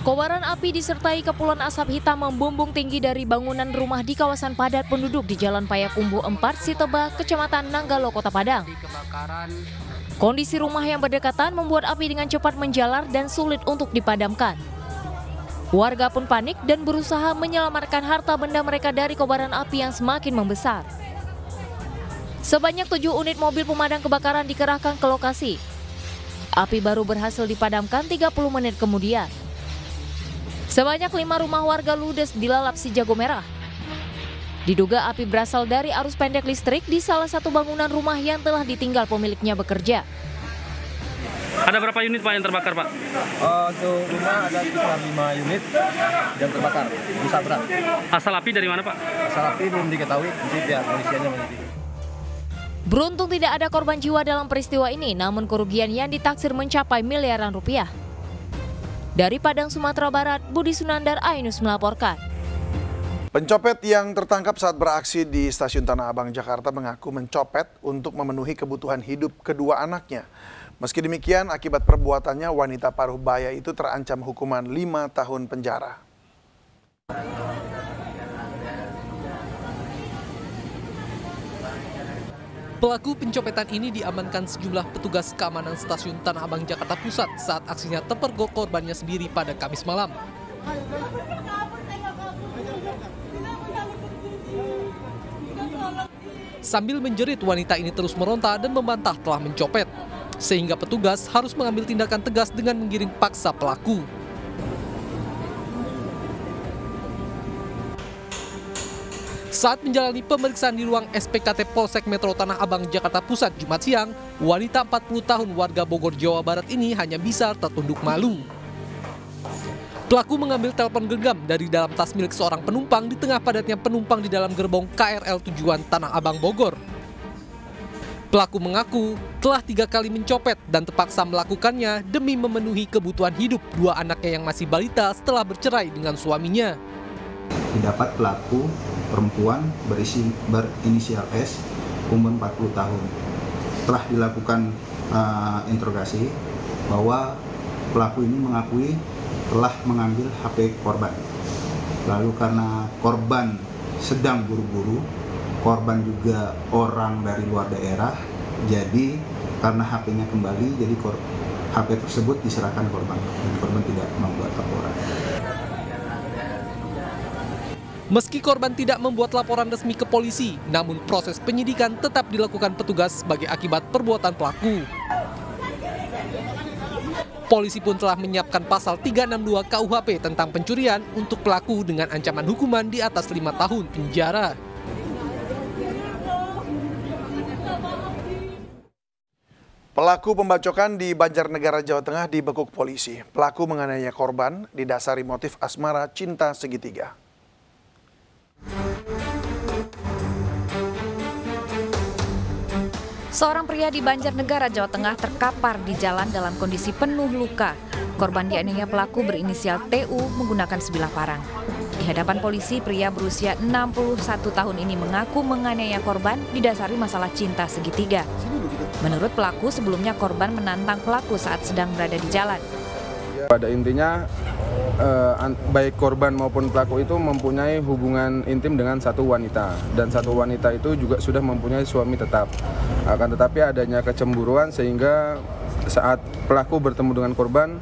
Kobaran api disertai kepulan asap hitam membumbung tinggi dari bangunan rumah di kawasan padat penduduk di Jalan Payakumbuh 4, Siteba, Kecamatan Nanggalo, Kota Padang. Kondisi rumah yang berdekatan membuat api dengan cepat menjalar dan sulit untuk dipadamkan. Warga pun panik dan berusaha menyelamatkan harta benda mereka dari kobaran api yang semakin membesar. Sebanyak 7 unit mobil pemadam kebakaran dikerahkan ke lokasi. Api baru berhasil dipadamkan 30 menit kemudian. Sebanyak 5 rumah warga ludes dilalap si jago merah. Diduga api berasal dari arus pendek listrik di salah satu bangunan rumah yang telah ditinggal pemiliknya bekerja. Ada berapa unit Pak yang terbakar Pak? Untuk rumah ada sekitar 5 unit yang terbakar, rusak berat. Asal api dari mana Pak? Asal api belum diketahui, nanti pihak polisiannya menyelidiki. Beruntung tidak ada korban jiwa dalam peristiwa ini, namun kerugian yang ditaksir mencapai miliaran rupiah. Dari Padang, Sumatera Barat, Budi Sunandar, Ainus melaporkan. Pencopet yang tertangkap saat beraksi di Stasiun Tanah Abang, Jakarta mengaku mencopet untuk memenuhi kebutuhan hidup kedua anaknya. Meski demikian, akibat perbuatannya, wanita paruh baya itu terancam hukuman 5 tahun penjara. Pelaku pencopetan ini diamankan sejumlah petugas keamanan Stasiun Tanah Abang, Jakarta Pusat saat aksinya terpergok korbannya sendiri pada Kamis malam. Sambil menjerit, wanita ini terus meronta dan membantah telah mencopet, sehingga petugas harus mengambil tindakan tegas dengan menggiring paksa pelaku. Saat menjalani pemeriksaan di ruang SPKT Polsek Metro Tanah Abang, Jakarta Pusat, Jumat siang, wanita 40 tahun warga Bogor, Jawa Barat ini hanya bisa tertunduk malu. Pelaku mengambil telepon genggam dari dalam tas milik seorang penumpang di tengah padatnya penumpang di dalam gerbong KRL tujuan Tanah Abang, Bogor. Pelaku mengaku telah 3 kali mencopet dan terpaksa melakukannya demi memenuhi kebutuhan hidup 2 anaknya yang masih balita setelah bercerai dengan suaminya. Didapat pelaku perempuan berinisial S, umur 40 tahun. Telah dilakukan interogasi bahwa pelaku ini mengakui telah mengambil HP korban. Lalu karena korban sedang buru-buru, korban juga orang dari luar daerah, jadi karena HP-nya kembali, jadi HP tersebut diserahkan korban. Korban tidak membuat laporan. Meski korban tidak membuat laporan resmi ke polisi, namun proses penyidikan tetap dilakukan petugas sebagai akibat perbuatan pelaku. Polisi pun telah menyiapkan pasal 362 KUHP tentang pencurian untuk pelaku dengan ancaman hukuman di atas 5 tahun penjara. Pelaku pembacokan di Banjarnegara, Jawa Tengah dibekuk polisi. Pelaku menganiaya korban didasari motif asmara cinta segitiga. Seorang pria di Banjarnegara, Jawa Tengah terkapar di jalan dalam kondisi penuh luka. Korban dianiaya pelaku berinisial TU menggunakan sebilah parang. Di hadapan polisi, pria berusia 61 tahun ini mengaku menganiaya korban didasari masalah cinta segitiga. Menurut pelaku, sebelumnya korban menantang pelaku saat sedang berada di jalan. Pada intinya, baik korban maupun pelaku itu mempunyai hubungan intim dengan satu wanita, dan satu wanita itu juga sudah mempunyai suami tetap. Akan tetapi adanya kecemburuan sehingga saat pelaku bertemu dengan korban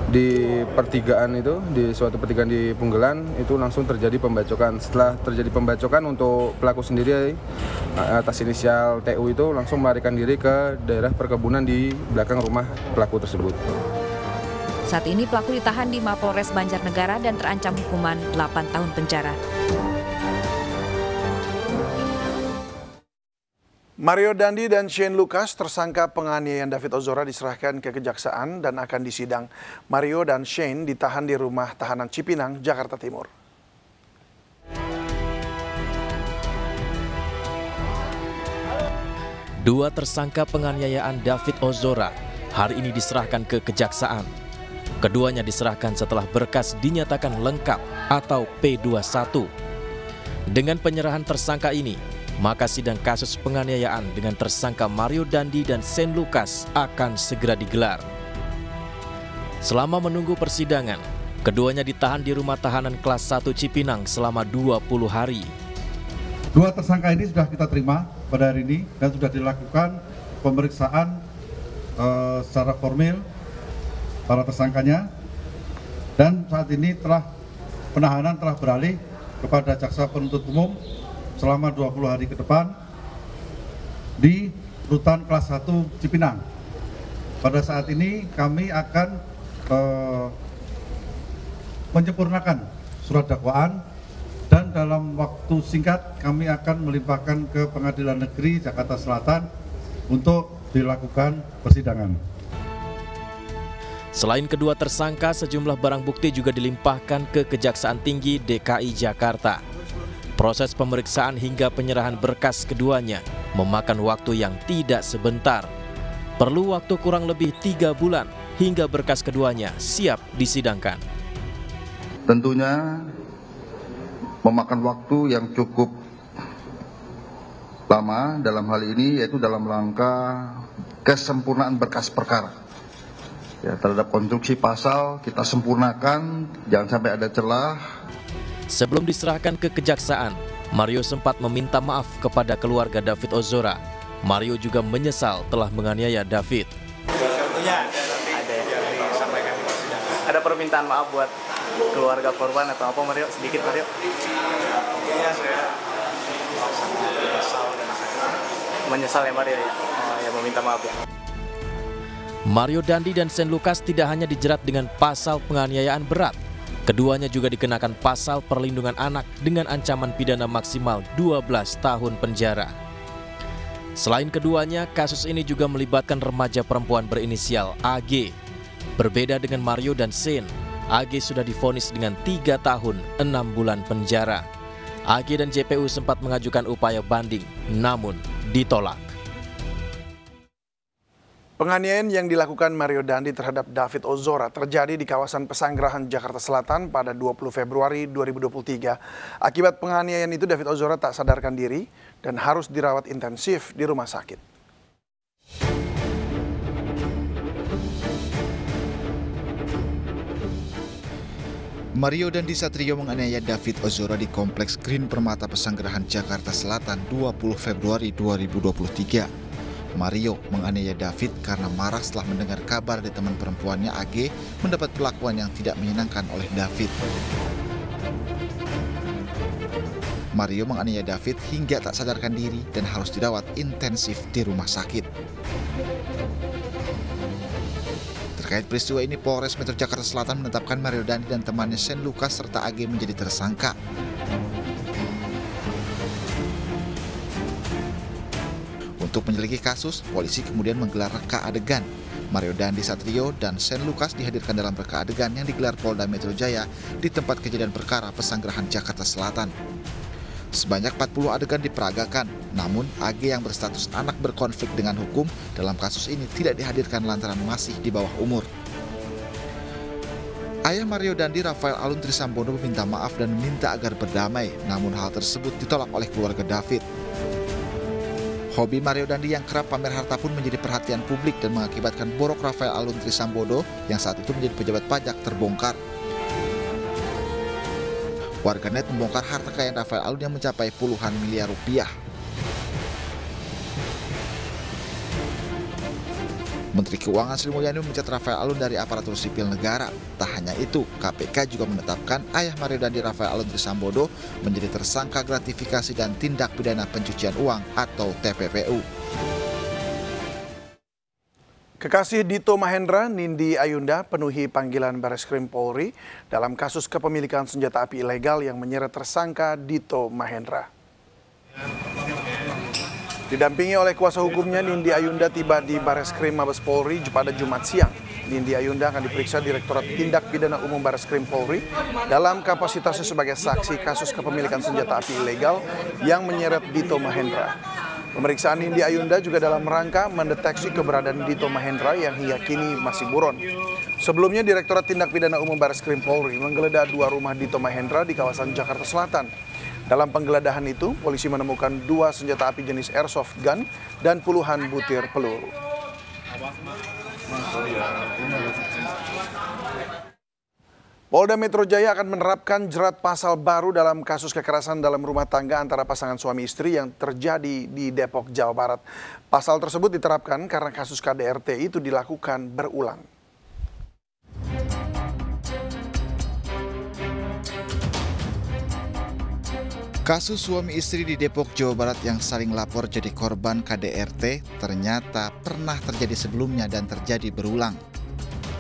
di pertigaan itu, di suatu pertigaan di Punggelan, itu langsung terjadi pembacokan. Setelah terjadi pembacokan, untuk pelaku sendiri atas inisial TU itu langsung melarikan diri ke daerah perkebunan di belakang rumah pelaku tersebut. Saat ini pelaku ditahan di Mapolres Banjarnegara dan terancam hukuman 8 tahun penjara. Mario Dandi dan Shane Lucas, tersangka penganiayaan David Ozora, diserahkan ke kejaksaan dan akan disidang. Mario dan Shane ditahan di rumah tahanan Cipinang, Jakarta Timur. Dua tersangka penganiayaan David Ozora hari ini diserahkan ke kejaksaan. Keduanya diserahkan setelah berkas dinyatakan lengkap atau P21. Dengan penyerahan tersangka ini, maka sidang kasus penganiayaan dengan tersangka Mario Dandi dan Shane Lucas akan segera digelar. Selama menunggu persidangan, Keduanya ditahan di rumah tahanan kelas 1 Cipinang selama 20 hari. Dua tersangka ini sudah kita terima pada hari ini dan sudah dilakukan pemeriksaan secara formil para tersangkanya, dan saat ini penahanan telah beralih kepada jaksa penuntut umum selama 20 hari ke depan di rutan kelas 1 Cipinang. Pada saat ini kami akan menyempurnakan surat dakwaan dan dalam waktu singkat kami akan melimpahkan ke Pengadilan Negeri Jakarta Selatan untuk dilakukan persidangan. Selain kedua tersangka, sejumlah barang bukti juga dilimpahkan ke Kejaksaan Tinggi DKI Jakarta. Proses pemeriksaan hingga penyerahan berkas keduanya memakan waktu yang tidak sebentar. Perlu waktu kurang lebih 3 bulan hingga berkas keduanya siap disidangkan. Tentunya memakan waktu yang cukup lama dalam hal ini, yaitu dalam rangka kesempurnaan berkas perkara. Ya, terhadap konstruksi pasal kita sempurnakan, jangan sampai ada celah. Sebelum diserahkan ke kejaksaan, Mario sempat meminta maaf kepada keluarga David Ozora. Mario juga menyesal telah menganiaya David. Ada permintaan maaf buat keluarga korban atau apa, Mario? Sedikit, Mario. Iya, saya menyesal ya, Mario ya. Ya, meminta maaf ya. Mario Dandi dan Shane Lucas tidak hanya dijerat dengan pasal penganiayaan berat, keduanya juga dikenakan pasal perlindungan anak dengan ancaman pidana maksimal 12 tahun penjara. Selain keduanya, kasus ini juga melibatkan remaja perempuan berinisial AG. Berbeda dengan Mario dan Shane, AG sudah divonis dengan 3 tahun 6 bulan penjara. AG dan JPU sempat mengajukan upaya banding, namun ditolak. Penganiayaan yang dilakukan Mario Dandi terhadap David Ozora terjadi di kawasan Pesanggerahan, Jakarta Selatan pada 20 Februari 2023. Akibat penganiayaan itu, David Ozora tak sadarkan diri dan harus dirawat intensif di rumah sakit. Mario Dandi Satrio menganiaya David Ozora di Kompleks Green Permata Pesanggerahan, Jakarta Selatan 20 Februari 2023. Mario menganiaya David karena marah setelah mendengar kabar dari teman perempuannya AG mendapat perlakuan yang tidak menyenangkan oleh David. Mario menganiaya David hingga tak sadarkan diri dan harus dirawat intensif di rumah sakit. Terkait peristiwa ini, Polres Metro Jakarta Selatan menetapkan Mario Dandi dan temannya Shane Lucas serta AG menjadi tersangka. Untuk menyelidiki kasus, polisi kemudian menggelar reka adegan. Mario Dandi Satrio dan Shane Lucas dihadirkan dalam reka adegan yang digelar Polda Metro Jaya di tempat kejadian perkara Pesanggerahan, Jakarta Selatan. Sebanyak 40 adegan diperagakan, namun AG yang berstatus anak berkonflik dengan hukum dalam kasus ini tidak dihadirkan lantaran masih di bawah umur. Ayah Mario Dandi, Rafael Alun Trisambodo, meminta maaf dan meminta agar berdamai, namun hal tersebut ditolak oleh keluarga David. Hobi Mario Dandi yang kerap pamer harta pun menjadi perhatian publik dan mengakibatkan borok Rafael Alun Trisambodo yang saat itu menjadi pejabat pajak terbongkar. Warganet membongkar harta kekayaan Rafael Alun yang mencapai puluhan miliar rupiah. Menteri Keuangan Sri Mulyani memecat Rafael Alun dari aparatur sipil negara. Tak hanya itu, KPK juga menetapkan ayah Mario Dandi, Rafael Alun Trisambodo, menjadi tersangka gratifikasi dan tindak pidana pencucian uang atau TPPU. Kekasih Dito Mahendra, Nindi Ayunda, penuhi panggilan Bareskrim Polri dalam kasus kepemilikan senjata api ilegal yang menyeret tersangka Dito Mahendra. Didampingi oleh kuasa hukumnya, Nindi Ayunda tiba di Bareskrim Mabes Polri pada Jumat siang. Nindi Ayunda akan diperiksa Direktorat Tindak Pidana Umum Bareskrim Polri dalam kapasitasnya sebagai saksi kasus kepemilikan senjata api ilegal yang menyeret Dito Mahendra. Pemeriksaan Nindi Ayunda juga dalam rangka mendeteksi keberadaan Dito Mahendra yang hingga kini masih buron. Sebelumnya, Direktorat Tindak Pidana Umum Bareskrim Polri menggeledah 2 rumah Dito Mahendra di kawasan Jakarta Selatan. Dalam penggeledahan itu, polisi menemukan 2 senjata api jenis airsoft gun dan puluhan butir peluru. Polda Metro Jaya akan menerapkan jerat pasal baru dalam kasus kekerasan dalam rumah tangga antara pasangan suami istri yang terjadi di Depok, Jawa Barat. Pasal tersebut diterapkan karena kasus KDRT itu dilakukan berulang. Kasus suami istri di Depok, Jawa Barat yang saling lapor jadi korban KDRT ternyata pernah terjadi sebelumnya dan terjadi berulang.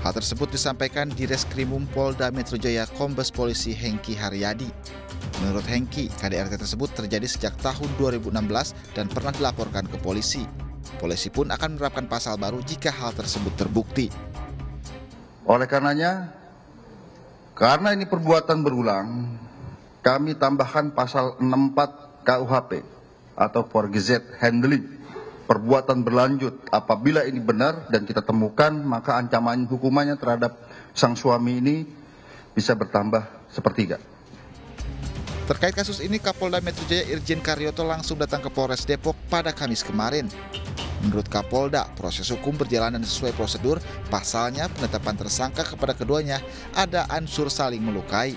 Hal tersebut disampaikan di Reskrimum Polda Metro Jaya Kombes Polisi Hengki Haryadi. Menurut Hengki, KDRT tersebut terjadi sejak tahun 2016 dan pernah dilaporkan ke polisi. Polisi pun akan menerapkan pasal baru jika hal tersebut terbukti. Oleh karenanya, karena ini perbuatan berulang, kami tambahkan pasal 64 KUHP atau forgeset handling. Perbuatan berlanjut, apabila ini benar dan kita temukan, maka ancaman hukumannya terhadap sang suami ini bisa bertambah sepertiga. Terkait kasus ini, Kapolda Metro Jaya Irjen Karyoto langsung datang ke Polres Depok pada Kamis kemarin. Menurut Kapolda, proses hukum berjalan dan sesuai prosedur, pasalnya penetapan tersangka kepada keduanya ada unsur saling melukai.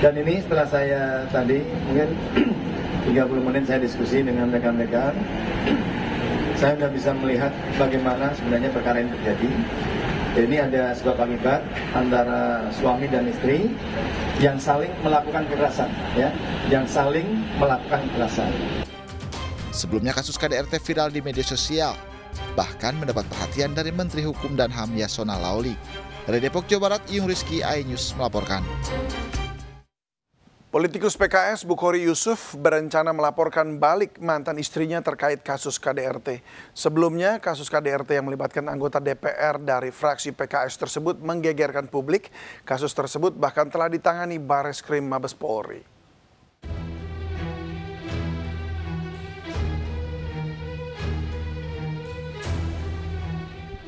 Dan ini setelah saya tadi mungkin 30 menit saya diskusi dengan rekan-rekan, saya sudah bisa melihat bagaimana sebenarnya perkara ini terjadi. Ini ada sebab akibat antara suami dan istri yang saling melakukan kekerasan, ya, yang saling melakukan kekerasan. Sebelumnya kasus KDRT viral di media sosial, bahkan mendapat perhatian dari Menteri Hukum dan HAM Yasona Laoli. Dari Depok, Jawa Barat, Iyung Rizky, iNews melaporkan. Politikus PKS Bukhari Yusuf berencana melaporkan balik mantan istrinya terkait kasus KDRT. Sebelumnya, kasus KDRT yang melibatkan anggota DPR dari fraksi PKS tersebut menggegerkan publik. Kasus tersebut bahkan telah ditangani Bareskrim Mabes Polri.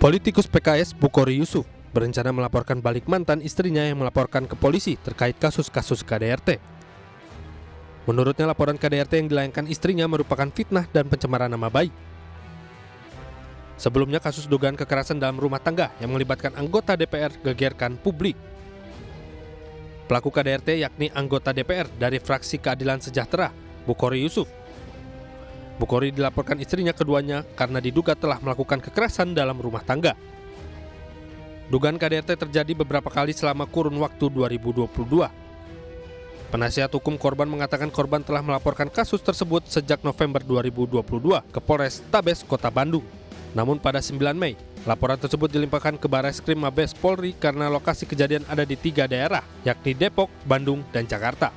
Politikus PKS Bukhari Yusuf berencana melaporkan balik mantan istrinya yang melaporkan ke polisi terkait kasus-kasus KDRT. Menurutnya, laporan KDRT yang dilayangkan istrinya merupakan fitnah dan pencemaran nama baik. Sebelumnya, kasus dugaan kekerasan dalam rumah tangga yang melibatkan anggota DPR gegerkan publik. Pelaku KDRT yakni anggota DPR dari fraksi Keadilan Sejahtera, Bukhari Yusuf. Bukhari dilaporkan istrinya keduanya karena diduga telah melakukan kekerasan dalam rumah tangga. Dugaan KDRT terjadi beberapa kali selama kurun waktu 2022. Penasihat hukum korban mengatakan korban telah melaporkan kasus tersebut sejak November 2022 ke Polres Tabes, Kota Bandung. Namun pada 9 Mei, laporan tersebut dilimpahkan ke Bareskrim Mabes Polri karena lokasi kejadian ada di 3 daerah, yakni Depok, Bandung, dan Jakarta.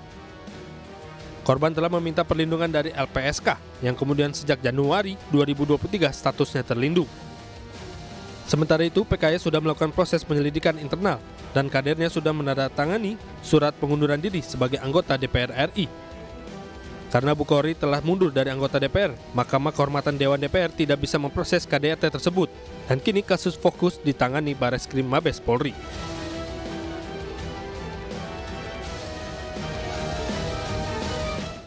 Korban telah meminta perlindungan dari LPSK, yang kemudian sejak Januari 2023 statusnya terlindung. Sementara itu, PKS sudah melakukan proses penyelidikan internal dan kadernya sudah menandatangani surat pengunduran diri sebagai anggota DPR RI. Karena Bukhari telah mundur dari anggota DPR, Mahkamah Kehormatan Dewan DPR tidak bisa memproses KDRT tersebut dan kini kasus fokus ditangani Bareskrim Mabes Polri.